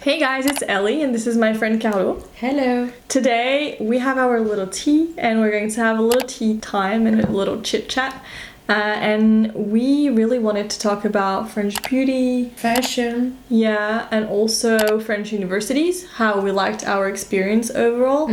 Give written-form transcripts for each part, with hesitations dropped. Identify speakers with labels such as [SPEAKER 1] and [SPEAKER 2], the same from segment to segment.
[SPEAKER 1] Hey guys, it's Ellie and this is my friend Carlo.
[SPEAKER 2] Hello.
[SPEAKER 1] Today we have our little tea and we're going to have a little tea time and a little chit chat. And we really wanted to talk about French beauty,
[SPEAKER 2] Fashion.
[SPEAKER 1] yeah, and also French universities, how we liked our experience overall,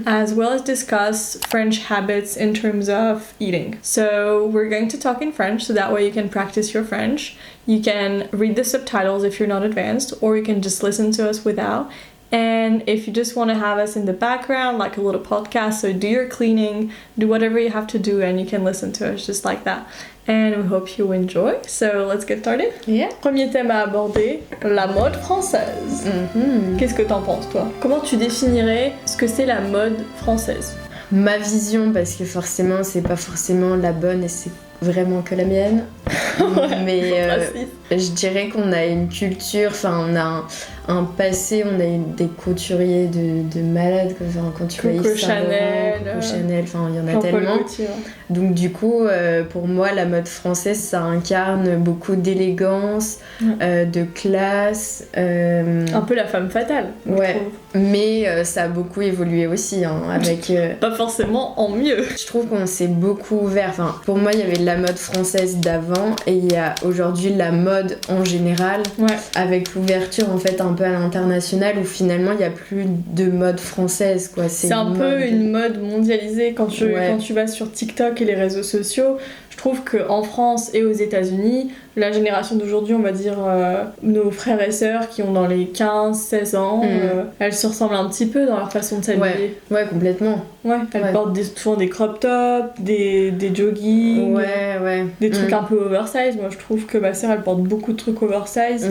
[SPEAKER 1] as well as discuss French habits in terms of eating. So we're going to talk in French so that way you can practice your French. You can read the subtitles if you're not advanced, or you can just listen to us without. And if you just want to have us in the background, like a little podcast, so do your cleaning, do whatever you have to do, and you can listen to us just like that. And we hope you enjoy. So let's get started.
[SPEAKER 2] Yeah.
[SPEAKER 1] Premier thème à aborder, la mode française. Qu'est-ce que t'en penses, toi? Comment tu définirais ce que c'est la mode française?
[SPEAKER 2] Ma vision, parce que forcément, c'est pas forcément la bonne et c'est vraiment que la mienne. Mais je dirais qu'on a une culture, enfin, on a un passé, on a des couturiers de malades, enfin, quand tu vois
[SPEAKER 1] Coco
[SPEAKER 2] Yves Saint Laurent, Coco Chanel, enfin, il y en a tellement.
[SPEAKER 1] Gaultier, ouais.
[SPEAKER 2] Donc du coup, pour moi, la mode française, ça incarne beaucoup d'élégance, de classe.
[SPEAKER 1] Un peu la femme fatale, je
[SPEAKER 2] Ouais,
[SPEAKER 1] trouve.
[SPEAKER 2] mais ça a beaucoup évolué aussi, hein, avec...
[SPEAKER 1] Pas forcément en mieux.
[SPEAKER 2] Je trouve qu'on s'est beaucoup ouvert. Enfin, pour moi, il y avait la mode française d'avant et il y a aujourd'hui la mode en général, avec l'ouverture en fait un peu à l'international où finalement il n'y a plus de mode française, quoi.
[SPEAKER 1] C'est un peu une mode mondialisée quand tu vas sur TikTok et les réseaux sociaux. Je trouve qu'en France et aux États-Unis, la génération d'aujourd'hui, on va dire nos frères et sœurs qui ont dans les 15-16 ans, elles se ressemblent un petit peu dans leur façon de s'habiller.
[SPEAKER 2] Ouais, complètement.
[SPEAKER 1] Ouais, elles portent souvent des crop tops, des joggings, des trucs un peu oversize. Moi, je trouve que ma sœur, elle porte beaucoup de trucs oversize.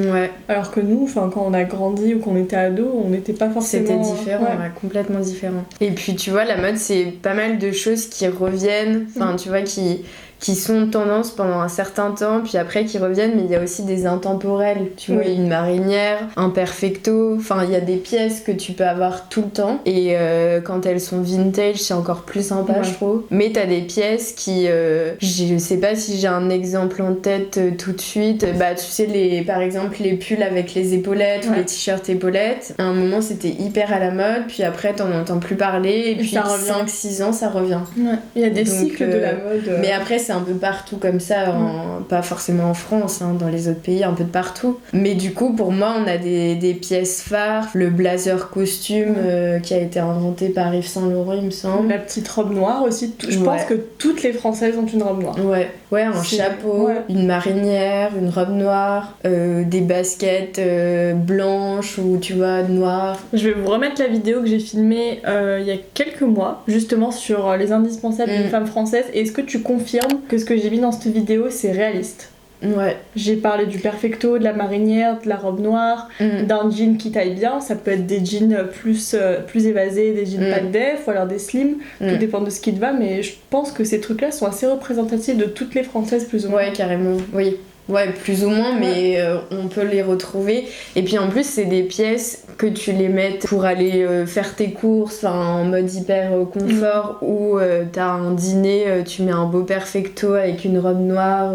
[SPEAKER 1] Alors que nous, quand on a grandi ou qu'on était ado, on n'était pas forcément...
[SPEAKER 2] C'était différent, complètement différent. Et puis, tu vois, la mode, c'est pas mal de choses qui reviennent, enfin, tu vois, qui sont tendance pendant un certain temps, puis après qui reviennent, mais il y a aussi des intemporels, tu vois, une marinière, un perfecto, enfin il y a des pièces que tu peux avoir tout le temps, et quand elles sont vintage, c'est encore plus sympa, je trouve. Mais t'as des pièces qui, je sais pas si j'ai un exemple en tête tout de suite, bah tu sais, par exemple les pulls avec les épaulettes, ou les t-shirts épaulettes, à un moment c'était hyper à la mode, puis après t'en entends plus parler, et puis 5-6 ans ça revient.
[SPEAKER 1] Il y a des cycles de la mode.
[SPEAKER 2] Mais après c'est un peu partout comme ça, pas forcément en France, hein, dans les autres pays, un peu de partout. Mais du coup, pour moi, on a des pièces phares. Le blazer costume qui a été inventé par Yves Saint Laurent, il me semble.
[SPEAKER 1] La petite robe noire aussi. Je pense que toutes les Françaises ont une robe noire.
[SPEAKER 2] Ouais, un chapeau, une marinière, une robe noire, des baskets blanches ou tu vois, noires.
[SPEAKER 1] Je vais vous remettre la vidéo que j'ai filmée il y a quelques mois, justement sur les indispensables d'une femme française. Et est-ce que tu confirmes que ce que j'ai mis dans cette vidéo, c'est réaliste?
[SPEAKER 2] Ouais.
[SPEAKER 1] J'ai parlé du perfecto, de la marinière, de la robe noire, d'un jean qui taille bien. Ça peut être des jeans plus évasés, des jeans pas de def, ou alors des slims. Tout dépend de ce qui te va, mais je pense que ces trucs-là sont assez représentatifs de toutes les Françaises, plus ou moins.
[SPEAKER 2] Ouais, carrément, oui. Ouais, plus ou moins, mais on peut les retrouver. Et puis en plus, c'est des pièces que tu les mettes pour aller faire tes courses, en mode hyper confort, ou t'as un dîner, tu mets un beau perfecto avec une robe noire,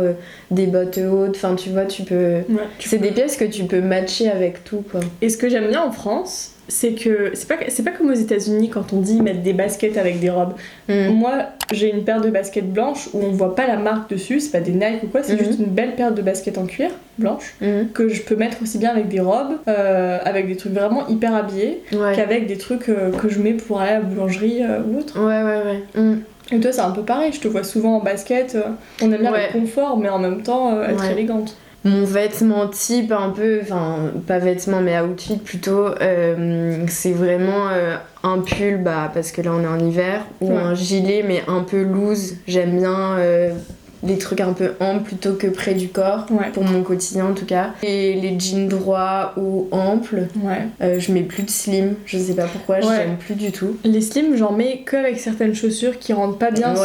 [SPEAKER 2] des bottes hautes, enfin tu vois, tu peux... c'est des pièces que tu peux matcher avec tout, quoi.
[SPEAKER 1] Et ce que j'aime bien en France, c'est que c'est pas comme aux États-Unis quand on dit mettre des baskets avec des robes. Moi, j'ai une paire de baskets blanches où on voit pas la marque dessus, c'est pas des Nike ou quoi, c'est juste une belle paire de baskets en cuir blanche que je peux mettre aussi bien avec des robes, avec des trucs vraiment hyper habillés, qu'avec des trucs que je mets pour aller à la boulangerie ou autre. Et toi, c'est un peu pareil, je te vois souvent en basket. On aime bien le confort, mais en même temps être élégante.
[SPEAKER 2] Mon vêtement type un peu, enfin pas vêtement mais outfit plutôt, c'est vraiment un pull, parce que là on est en hiver, ou un gilet mais un peu loose. J'aime bien les trucs un peu amples plutôt que près du corps, pour mon quotidien en tout cas. Et les jeans droits ou amples, je mets plus de slim, je sais pas pourquoi, j'aime plus du tout.
[SPEAKER 1] Les slims, j'en mets que avec certaines chaussures qui rentrent pas bien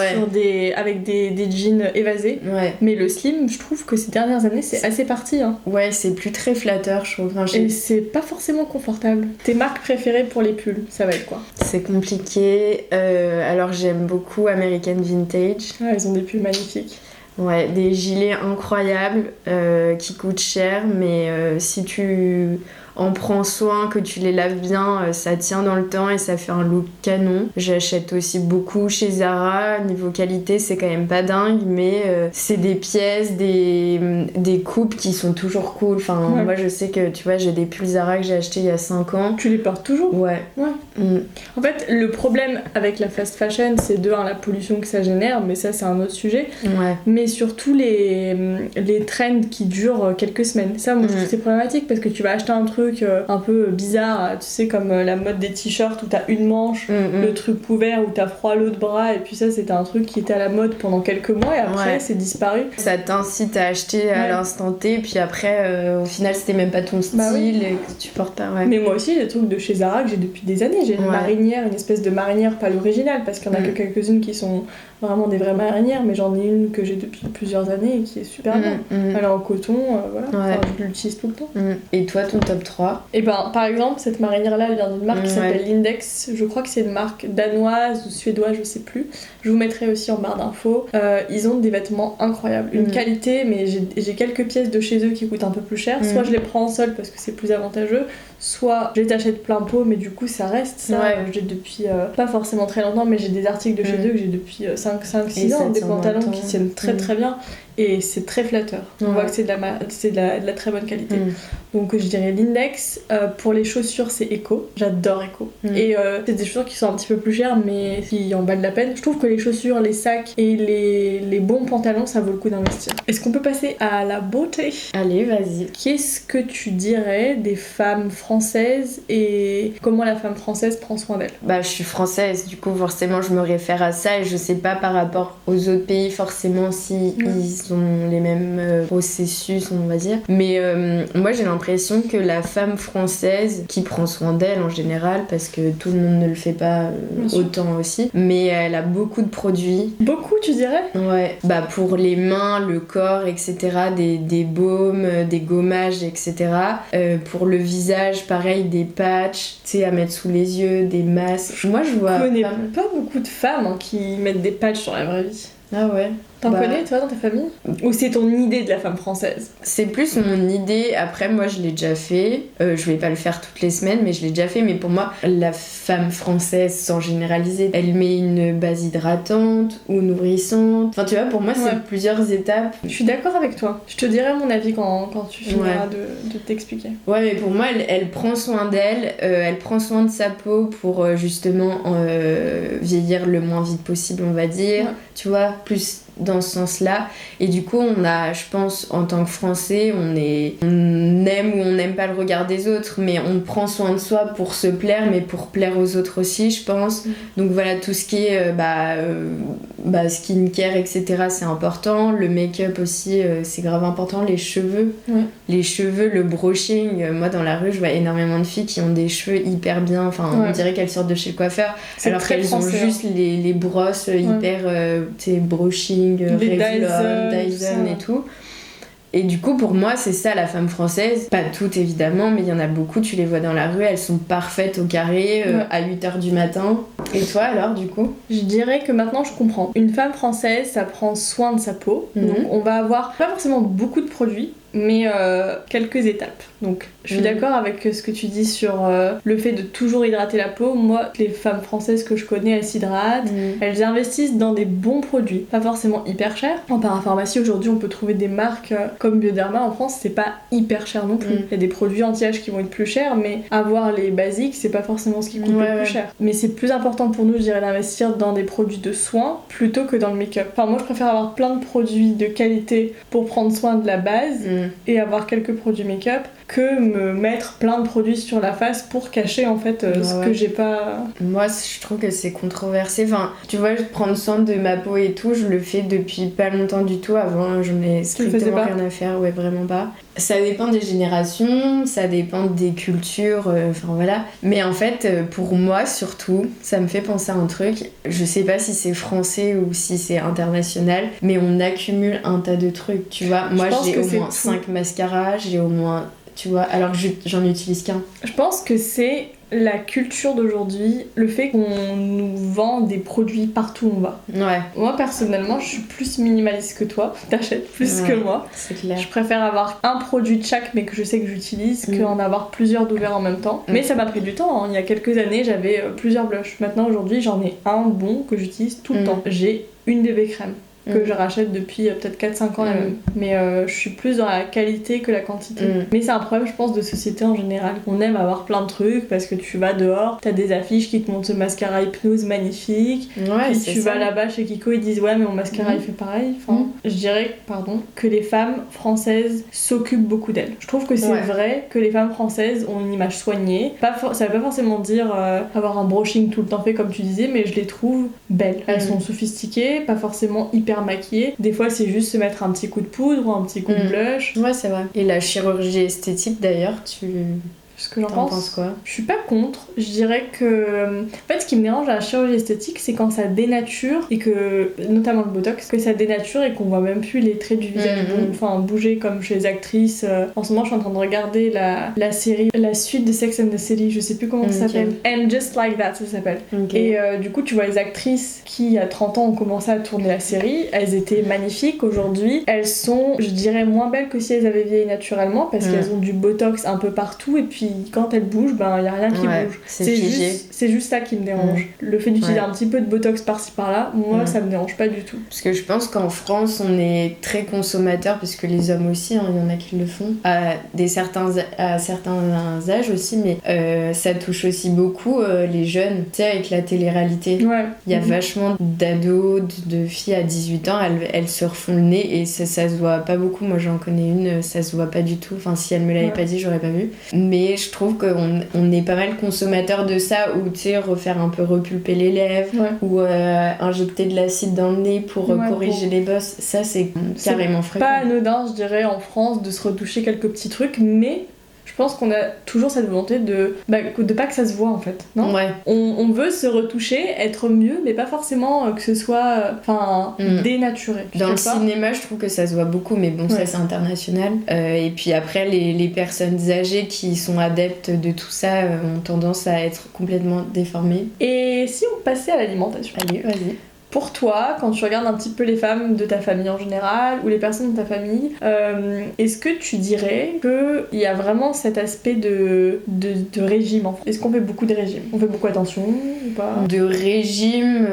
[SPEAKER 1] avec des jeans évasés. Mais le slim, je trouve que ces dernières années, c'est assez parti. Hein.
[SPEAKER 2] Ouais, c'est plus très flatteur, je trouve.
[SPEAKER 1] Et c'est pas forcément confortable. Tes marques préférées pour les pulls, ça va être quoi?
[SPEAKER 2] C'est compliqué. Alors j'aime beaucoup American Vintage.
[SPEAKER 1] Elles ont des pulls magnifiques.
[SPEAKER 2] Ouais, des gilets incroyables qui coûtent cher, mais si tu en prends soin, que tu les laves bien, ça tient dans le temps et ça fait un look canon. J'achète aussi beaucoup chez Zara. Niveau qualité, c'est quand même pas dingue, mais c'est des pièces, des coupes qui sont toujours cool. Enfin, moi je sais que tu vois, j'ai des pulls Zara que j'ai achetés il y a 5 ans.
[SPEAKER 1] Tu les portes toujours?
[SPEAKER 2] Ouais.
[SPEAKER 1] En fait, le problème avec la fast fashion, c'est la pollution que ça génère, mais ça c'est un autre sujet.
[SPEAKER 2] Ouais.
[SPEAKER 1] Mais surtout les trends qui durent quelques semaines. Ça, moi je trouve que c'est problématique parce que tu vas acheter un truc un peu bizarre, tu sais, comme la mode des t-shirts où t'as une manche, le truc ouvert où t'as froid à l'autre bras, et puis ça c'était un truc qui était à la mode pendant quelques mois et après c'est disparu.
[SPEAKER 2] Ça t'incite à acheter à l'instant T, puis après au final c'était même pas ton style et que tu portes pas.
[SPEAKER 1] Mais moi aussi, j'ai des trucs de chez Zara que j'ai depuis des années. J'ai une marinière, une espèce de marinière, pas l'original parce qu'il y en a que quelques-unes qui sont vraiment des vraies marinières, mais j'en ai une que j'ai depuis plusieurs années et qui est super bien. Elle est en coton, voilà. Enfin, je l'utilise tout le temps.
[SPEAKER 2] Et toi, ton top 3?
[SPEAKER 1] Et ben, par exemple, cette marinière-là, elle vient d'une marque qui s'appelle Lindex. Je crois que c'est une marque danoise ou suédoise, je sais plus. Je vous mettrai aussi en barre d'infos. Ils ont des vêtements incroyables. Une qualité, mais j'ai quelques pièces de chez eux qui coûtent un peu plus cher. Soit je les prends en solde parce que c'est plus avantageux, soit je les achète plein pot, mais du coup ça reste ça. J'ai depuis pas forcément très longtemps, mais j'ai des articles de chez eux que j'ai depuis 5-6 ans, des pantalons qui tiennent très très bien et c'est très flatteur. On voit que c'est de la très bonne qualité. Donc je dirais l'Index. Pour les chaussures, c'est Echo. J'adore Echo. Et c'est des chaussures qui sont un petit peu plus chères, mais qui en valent la peine. Je trouve que les chaussures, les sacs et les bons pantalons, ça vaut le coup d'investir. Est-ce qu'on peut passer à la beauté?
[SPEAKER 2] Allez, vas-y.
[SPEAKER 1] Qu'est-ce que tu dirais des femmes françaises et comment la femme française prend soin d'elle?
[SPEAKER 2] Bah, je suis française, du coup forcément je me réfère à ça et je sais pas par rapport aux autres pays forcément si ils ont les mêmes processus, on va dire. Mais moi j'ai l'impression que la femme française qui prend soin d'elle en général, parce que tout le monde ne le fait pas autant aussi, mais elle a beaucoup de produits.
[SPEAKER 1] Beaucoup, tu dirais?
[SPEAKER 2] Ouais, bah pour les mains, le corps, etc. Des baumes, des gommages, etc. Pour le visage, pareil, des patchs, tu sais, à mettre sous les yeux, des masques. Moi je vois.
[SPEAKER 1] Je connais pas beaucoup de femmes qui mettent des patchs sur la vraie vie.
[SPEAKER 2] Ah ouais.
[SPEAKER 1] T'en connais, toi, dans ta famille? Ou c'est ton idée de la femme française?
[SPEAKER 2] C'est plus mon idée. Après, moi, je l'ai déjà fait. Je vais pas le faire toutes les semaines, mais je l'ai déjà fait. Mais pour moi, la femme française, sans généraliser, elle met une base hydratante ou nourrissante. Enfin, tu vois, pour moi, c'est plusieurs étapes.
[SPEAKER 1] Je suis d'accord avec toi. Je te dirai mon avis quand tu finiras de t'expliquer.
[SPEAKER 2] Ouais, mais pour moi, elle prend soin d'elle. Elle prend soin de sa peau pour justement vieillir le moins vite possible, on va dire. Tu vois, plus dans ce sens-là. Et du coup, on a, je pense, en tant que Français, on aime ou on n'aime pas le regard des autres, mais on prend soin de soi pour se plaire, mais pour plaire aux autres aussi, je pense. Donc voilà, tout ce qui est skincare, etc., c'est important. Le make-up aussi, c'est grave important. Les cheveux, le brushing. Moi, dans la rue, je vois énormément de filles qui ont des cheveux hyper bien. Enfin, on dirait qu'elles sortent de chez le coiffeur, alors qu'elles ont juste les brosses hyper, tu sais, brushing, Dyson et tout. Et du coup, pour moi, c'est ça la femme française. Pas toutes évidemment, mais il y en a beaucoup, tu les vois dans la rue, elles sont parfaites au carré, à 8h du matin. Et toi alors, du coup?
[SPEAKER 1] Je dirais que maintenant je comprends. Une femme française, ça prend soin de sa peau. Donc on va avoir pas forcément beaucoup de produits, mais quelques étapes. Donc je suis d'accord avec ce que tu dis sur le fait de toujours hydrater la peau. Moi, les femmes françaises que je connais, elles s'hydratent, elles investissent dans des bons produits, pas forcément hyper chers. En parapharmacie, aujourd'hui, on peut trouver des marques comme Bioderma en France, c'est pas hyper cher non plus. Il y a des produits anti-âge qui vont être plus chers, mais avoir les basiques, c'est pas forcément ce qui coûte le plus cher. Mais c'est plus important pour nous, je dirais, d'investir dans des produits de soins plutôt que dans le make-up. Enfin, moi, je préfère avoir plein de produits de qualité pour prendre soin de la base et avoir quelques produits make-up que me mettre plein de produits sur la face pour cacher en fait ce que j'ai pas.
[SPEAKER 2] Moi, je trouve que c'est controversé. Enfin, tu vois, prendre soin de ma peau et tout, je le fais depuis pas longtemps du tout. Avant, j'en ai strictement rien à faire, vraiment pas. Ça dépend des générations, ça dépend des cultures, enfin voilà. Mais en fait, pour moi surtout, ça me fait penser à un truc. Je sais pas si c'est français ou si c'est international, mais on accumule un tas de trucs, tu vois. Moi, j'ai au moins 5 mascaras, j'ai au moins tu vois, alors que j'en utilise qu'un.
[SPEAKER 1] Je pense que c'est la culture d'aujourd'hui, le fait qu'on nous vend des produits partout où on va.
[SPEAKER 2] Ouais.
[SPEAKER 1] Moi personnellement, je suis plus minimaliste que toi, t'achètes plus que moi.
[SPEAKER 2] C'est clair.
[SPEAKER 1] Je préfère avoir un produit de chaque mais que je sais que j'utilise qu'en avoir plusieurs d'ouverts en même temps. Mais ça m'a pris du temps, hein. Il y a quelques années, j'avais plusieurs blushs. Maintenant aujourd'hui, j'en ai un bon que j'utilise tout le temps. J'ai une bébé crème que je rachète depuis peut-être 4-5 ans la même. Mais je suis plus dans la qualité que la quantité. Mais c'est un problème, je pense, de société en général. On aime avoir plein de trucs parce que tu vas dehors, t'as des affiches qui te montrent ce mascara hypnose magnifique.
[SPEAKER 2] Ouais,
[SPEAKER 1] puis tu vas là-bas chez Kiko, ils disent ouais, mais mon mascara il fait pareil. Enfin, je dirais, que les femmes françaises s'occupent beaucoup d'elles. Je trouve que c'est vrai que les femmes françaises ont une image soignée. Ça veut pas forcément dire avoir un brushing tout le temps fait comme tu disais, mais je les trouve belles. Elles sont sophistiquées, pas forcément hyper maquillée. Des fois, c'est juste se mettre un petit coup de poudre ou un petit coup de blush.
[SPEAKER 2] Ouais, c'est vrai. Et la chirurgie esthétique, d'ailleurs,
[SPEAKER 1] Ce que j'en
[SPEAKER 2] penses quoi?
[SPEAKER 1] Je suis pas contre. Je dirais que... En fait, ce qui me dérange à la chirurgie esthétique, c'est quand ça dénature et que... Notamment le botox, que ça dénature et qu'on voit même plus les traits du visage bouger comme chez les actrices. En ce moment, je suis en train de regarder la série, la suite de Sex and the City, je sais plus comment ça s'appelle. And Just Like That, ça s'appelle. Et du coup, tu vois les actrices qui, à 30 ans, ont commencé à tourner la série. Elles étaient magnifiques. Aujourd'hui, elles sont, je dirais, moins belles que si elles avaient vieilli naturellement parce qu'elles ont du botox un peu partout et puis quand elle bouge, ben y a rien qui bouge. C'est juste ça qui me dérange. Le fait d'utiliser un petit peu de botox par-ci par-là, moi ça me dérange pas du tout.
[SPEAKER 2] Parce que je pense qu'en France, on est très consommateur, parce que les hommes aussi, hein, il y en a qui le font, à certains âges aussi, mais ça touche aussi beaucoup les jeunes, tu sais, avec la télé-réalité. Il y a vachement d'ados, de filles à 18 ans, elles se refont le nez et ça se voit pas beaucoup. Moi j'en connais une, ça se voit pas du tout. Enfin, si elle me l'avait pas dit, j'aurais pas vu. Mais je trouve qu'on est pas mal consommateur de ça, ou tu sais, refaire un peu repulper les lèvres, ou injecter de l'acide dans le nez pour corriger les bosses. Ça, c'est carrément fréquent.
[SPEAKER 1] Pas anodin, je dirais, en France, de se retoucher quelques petits trucs, mais je pense qu'on a toujours cette volonté de pas que ça se voit en fait, non ? On veut se retoucher, être mieux, mais pas forcément que ce soit dénaturé.
[SPEAKER 2] Dans le cinéma, je trouve que ça se voit beaucoup, mais bon, ça c'est international. Et puis après, les personnes âgées qui sont adeptes de tout ça ont tendance à être complètement déformées.
[SPEAKER 1] Et si on passait à l'alimentation ?
[SPEAKER 2] Allez, vas-y.
[SPEAKER 1] Pour toi, quand tu regardes un petit peu les femmes de ta famille en général, ou les personnes de ta famille, est-ce que tu dirais qu'il y a vraiment cet aspect de régime en fait ? Est-ce qu'on fait beaucoup de régimes ? On fait beaucoup attention ou pas ?
[SPEAKER 2] De régime,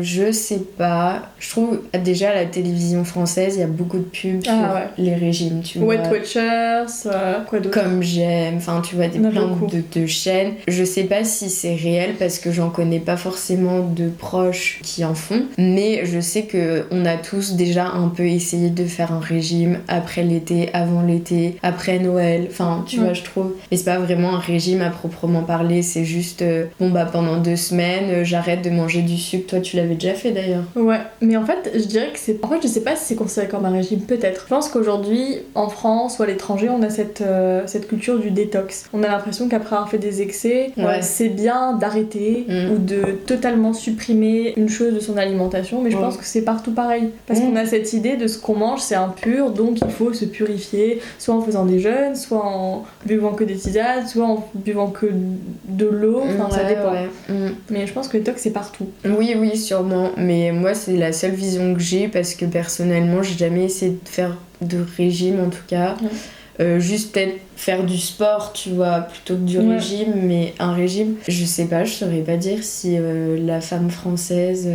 [SPEAKER 2] je sais pas. Je trouve déjà à la télévision française, il y a beaucoup de pubs sur les régimes, tu vois.
[SPEAKER 1] Weight Watchers, quoi d'autre ?
[SPEAKER 2] Comme j'aime, enfin tu vois, plein de chaînes. Je sais pas si c'est réel parce que j'en connais pas forcément de proches qui en font. Mais je sais qu'on a tous déjà un peu essayé de faire un régime après l'été, avant l'été, après Noël. Enfin, tu vois, je trouve. Mais c'est pas vraiment un régime à proprement parler. C'est juste, pendant 2 semaines, j'arrête de manger du sucre. Toi, tu l'avais déjà fait d'ailleurs.
[SPEAKER 1] Ouais, mais en fait, je dirais que c'est. En fait, je sais pas si c'est considéré comme un régime, peut-être. Je pense qu'aujourd'hui, en France ou à l'étranger, on a cette culture du détox. On a l'impression qu'après avoir fait des excès, c'est bien d'arrêter ou de totalement supprimer une chose de son alimentation, mais je pense que c'est partout pareil parce qu'on a cette idée de ce qu'on mange c'est impur, donc il faut se purifier, soit en faisant des jeûnes, soit en buvant que des tisanes, soit en buvant que de l'eau, ça dépend. Mais je pense que le détox c'est partout.
[SPEAKER 2] Oui, sûrement, mais moi c'est la seule vision que j'ai parce que personnellement j'ai jamais essayé de faire de régime en tout cas. Juste peut-être faire du sport, tu vois, plutôt que du régime, mais un régime, je sais pas, je saurais pas dire si la femme française...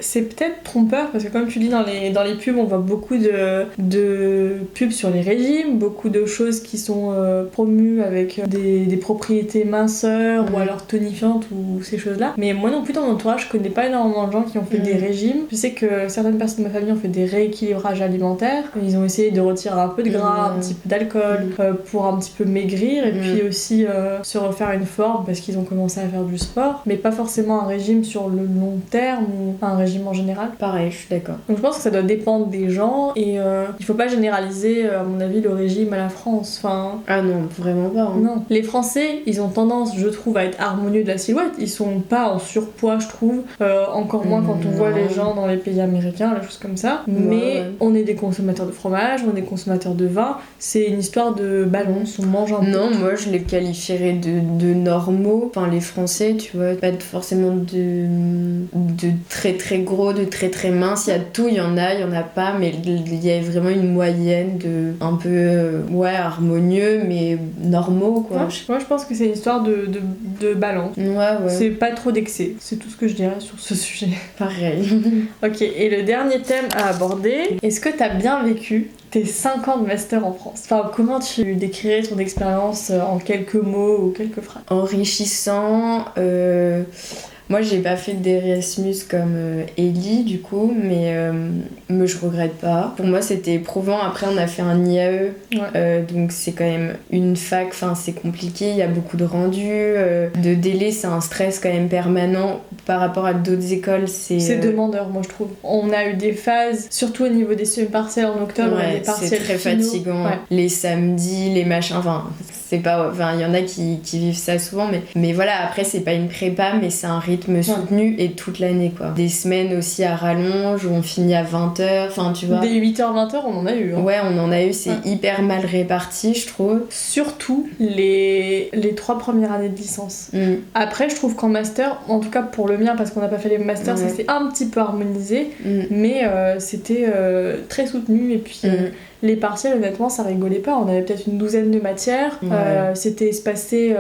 [SPEAKER 1] C'est peut-être trompeur, parce que comme tu dis, dans les pubs, on voit beaucoup de pubs sur les régimes, beaucoup de choses qui sont promues avec des propriétés minceurs ou alors tonifiantes ou ces choses-là. Mais moi non plus, dans mon entourage, je connais pas énormément de gens qui ont fait des régimes. Je sais que certaines personnes de ma famille ont fait des rééquilibrages alimentaires. Ils ont essayé de retirer un peu de gras, un petit peu d'alcool, pour un petit peu maigrir et puis aussi se refaire une forme parce qu'ils ont commencé à faire du sport, mais pas forcément un régime sur le long terme ou un régime en général.
[SPEAKER 2] Pareil, je suis d'accord.
[SPEAKER 1] Donc je pense que ça doit dépendre des gens et il faut pas généraliser à mon avis le régime à la France.
[SPEAKER 2] Ah non, vraiment pas.
[SPEAKER 1] Non. Les Français, ils ont tendance, je trouve, à être harmonieux de la silhouette. Ils sont pas en surpoids, je trouve. Encore moins quand on voit les gens dans les pays américains, les choses comme ça. Mais on est des consommateurs de fromage, on est des consommateurs de vin. C'est une histoire histoire de balance, on mange un peu.
[SPEAKER 2] Non, moi je les qualifierais de normaux. Enfin, les Français, tu vois, pas forcément de très très gros, de très très mince. Il y a tout, il y en a pas, mais il y a vraiment une moyenne de un peu, harmonieux, mais normaux, quoi.
[SPEAKER 1] Moi, je pense que c'est une histoire de balance.
[SPEAKER 2] Ouais.
[SPEAKER 1] C'est pas trop d'excès, c'est tout ce que je dirais sur ce sujet.
[SPEAKER 2] Pareil.
[SPEAKER 1] Ok, et le dernier thème à aborder, est-ce que t'as bien vécu tes 5 ans de master en France? Enfin, comment tu décrirais ton expérience en quelques mots ou quelques phrases?
[SPEAKER 2] Enrichissant. Moi, j'ai pas fait d'Erasmus comme Ellie, du coup, mais je regrette pas. Pour moi, c'était éprouvant. Après, on a fait un IAE, donc c'est quand même une fac, enfin, c'est compliqué, il y a beaucoup de rendus, de délais, c'est un stress quand même permanent. Par rapport à d'autres écoles, c'est demandeur,
[SPEAKER 1] moi, je trouve. On a eu des phases, surtout au niveau des semi-partiels en octobre, des partiels
[SPEAKER 2] c'est très
[SPEAKER 1] finaux.
[SPEAKER 2] fatigant. Ouais. Les samedis, les machins, enfin, c'est pas... Enfin, il y en a qui vivent ça souvent, mais voilà, après, c'est pas une prépa, mais c'est un rythme soutenu et toute l'année, quoi. Des semaines aussi à rallonge où on finit à 20h, enfin, tu vois.
[SPEAKER 1] Des 8h, 20h, on en a eu. Hein.
[SPEAKER 2] Ouais, on en a eu, c'est hyper mal réparti, je trouve.
[SPEAKER 1] Surtout les 3 premières années de licence. Après, je trouve qu'en master, en tout cas pour le mien, parce qu'on n'a pas fait les masters, ça s'est un petit peu harmonisé, mais c'était très soutenu, et puis... Les partiels, honnêtement, ça rigolait pas. On avait peut-être une douzaine de matières. C'était espacé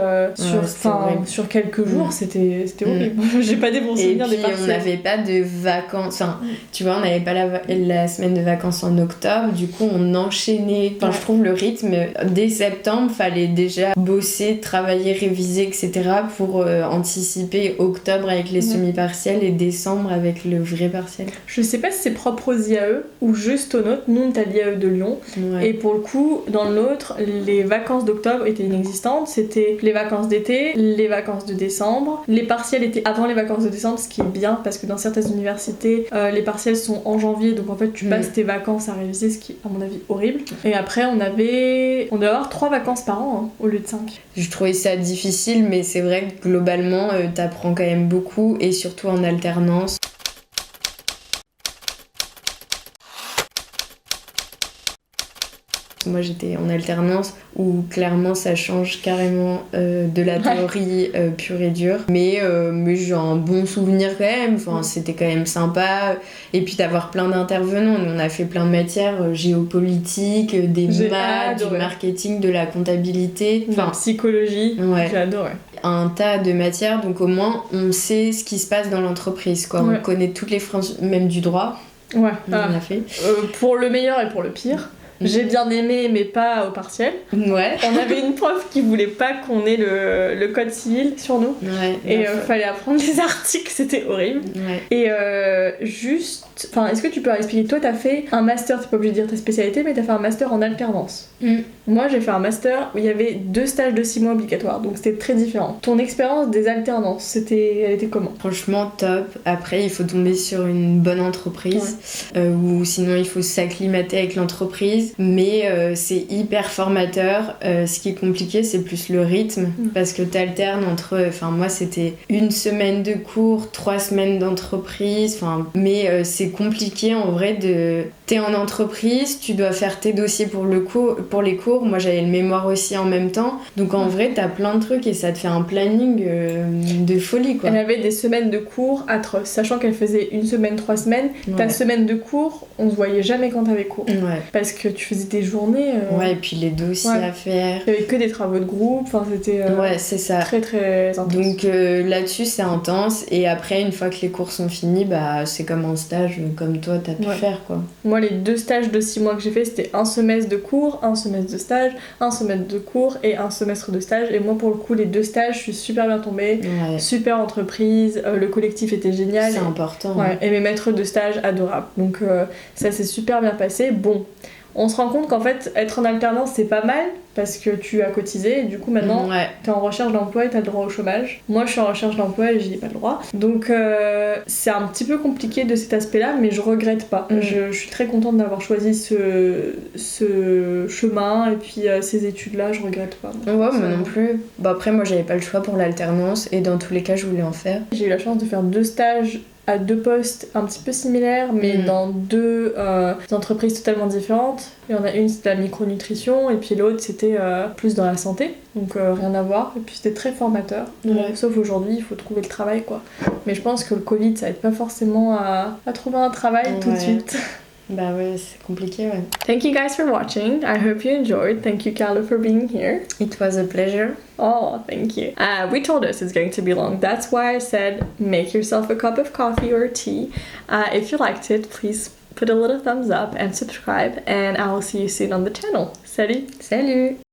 [SPEAKER 1] sur quelques jours. C'était horrible. J'ai pas des bons souvenirs des partiels.
[SPEAKER 2] On n'avait pas de vacances. Enfin, tu vois, on n'avait pas la semaine de vacances en octobre. Du coup, on enchaînait. Enfin, je trouve le rythme, dès septembre, fallait déjà bosser, travailler, réviser, etc. pour anticiper octobre avec les semi-partiels et décembre avec le vrai partiel.
[SPEAKER 1] Je sais pas si c'est propre aux IAE ou juste aux nôtres. Nous, on est à l'IAE de Lyon. Et pour le coup, dans le nôtre, les vacances d'octobre étaient inexistantes. C'était les vacances d'été, les vacances de décembre. Les partiels étaient avant les vacances de décembre, ce qui est bien parce que dans certaines universités, les partiels sont en janvier, donc en fait tu passes tes vacances à réviser, ce qui est à mon avis horrible. Et après, on devait avoir 3 vacances par an au lieu de 5.
[SPEAKER 2] Je trouvais ça difficile, mais c'est vrai que globalement, t'apprends quand même beaucoup, et surtout en alternance. Moi j'étais en alternance où clairement ça change carrément de la théorie pure et dure, mais j'ai un bon souvenir quand même, enfin, c'était quand même sympa, et puis d'avoir plein d'intervenants. On a fait plein de matières, géopolitique, des maths, du marketing, de la comptabilité,
[SPEAKER 1] enfin psychologie, j'ai adoré.
[SPEAKER 2] Un tas de matières, donc au moins on sait ce qui se passe dans l'entreprise, quoi. On connaît toutes les phrases, même du droit. On a fait.
[SPEAKER 1] Pour le meilleur et pour le pire. J'ai bien aimé, mais pas au partiel. On avait une prof qui voulait pas qu'on ait le code civil sur nous. Et fallait apprendre les articles, c'était horrible. Et juste... Enfin, est-ce que tu peux expliquer? Toi, t'as fait un master, t'es pas obligé de dire ta spécialité, mais t'as fait un master en alternance. Moi, j'ai fait un master où il y avait 2 stages de 6 mois obligatoires, donc c'était très différent. Ton expérience des alternances, elle était comment?
[SPEAKER 2] Franchement, top. Après, il faut tomber sur une bonne entreprise, ou sinon il faut s'acclimater avec l'entreprise. Mais c'est hyper formateur. Ce qui est compliqué, c'est plus le rythme, parce que t'alternes entre... Enfin, moi, c'était 1 semaine de cours, 3 semaines d'entreprise. Enfin, mais c'est compliqué en vrai de... T'es en entreprise, tu dois faire tes dossiers pour les cours. Moi, j'avais le mémoire aussi en même temps. Donc, en vrai, t'as plein de trucs et ça te fait un planning de folie, quoi.
[SPEAKER 1] Elle avait des semaines de cours atroces, sachant qu'elle faisait 1 semaine, 3 semaines. Ta semaine de cours, on se voyait jamais quand t'avais cours. Parce que tu faisais des journées...
[SPEAKER 2] et puis les dossiers à faire.
[SPEAKER 1] Il y avait que des travaux de groupe, enfin, c'était
[SPEAKER 2] c'est ça.
[SPEAKER 1] Très très intense.
[SPEAKER 2] Donc là-dessus, c'est intense. Et après, une fois que les cours sont finis, bah, c'est comme un stage, comme toi, t'as pu faire, quoi.
[SPEAKER 1] Moi, les 2 stages de 6 mois que j'ai fait, c'était 1 semestre de cours, 1 semestre de stage, 1 semestre de cours et 1 semestre de stage. Et moi, pour le coup, les 2 stages, je suis super bien tombée. Super entreprise, le collectif était génial.
[SPEAKER 2] C'est important.
[SPEAKER 1] Et mes maîtres de stage adorables. Donc ça s'est super bien passé. Bon, on se rend compte qu'en fait, être en alternance, c'est pas mal parce que tu as cotisé et du coup maintenant t'es en recherche d'emploi et t'as le droit au chômage. Moi je suis en recherche d'emploi et j'y ai pas le droit. Donc c'est un petit peu compliqué de cet aspect-là, mais je regrette pas. Je suis très contente d'avoir choisi ce chemin et puis ces études-là, je regrette pas.
[SPEAKER 2] Moi non plus. Bon, après moi j'avais pas le choix pour l'alternance et dans tous les cas je voulais en faire.
[SPEAKER 1] J'ai eu la chance de faire 2 stages à 2 postes un petit peu similaires, mais dans 2 entreprises totalement différentes. Il y en a une, c'était la micronutrition, et puis l'autre, c'était plus dans la santé, donc rien à voir. Et puis c'était très formateur. Sauf aujourd'hui, il faut trouver le travail, quoi. Mais je pense que le Covid, ça aide pas forcément à trouver un travail tout de suite.
[SPEAKER 2] Bah ouais, c'est compliqué, ouais.
[SPEAKER 1] Thank you guys for watching. I hope you enjoyed. Thank you, Carla, for being here.
[SPEAKER 2] It was a pleasure.
[SPEAKER 1] Oh, thank you. We told us it's going to be long. That's why I said make yourself a cup of coffee or tea. If you liked it, please put a little thumbs up and subscribe. And I will see you soon on the channel. Salut!
[SPEAKER 2] Salut!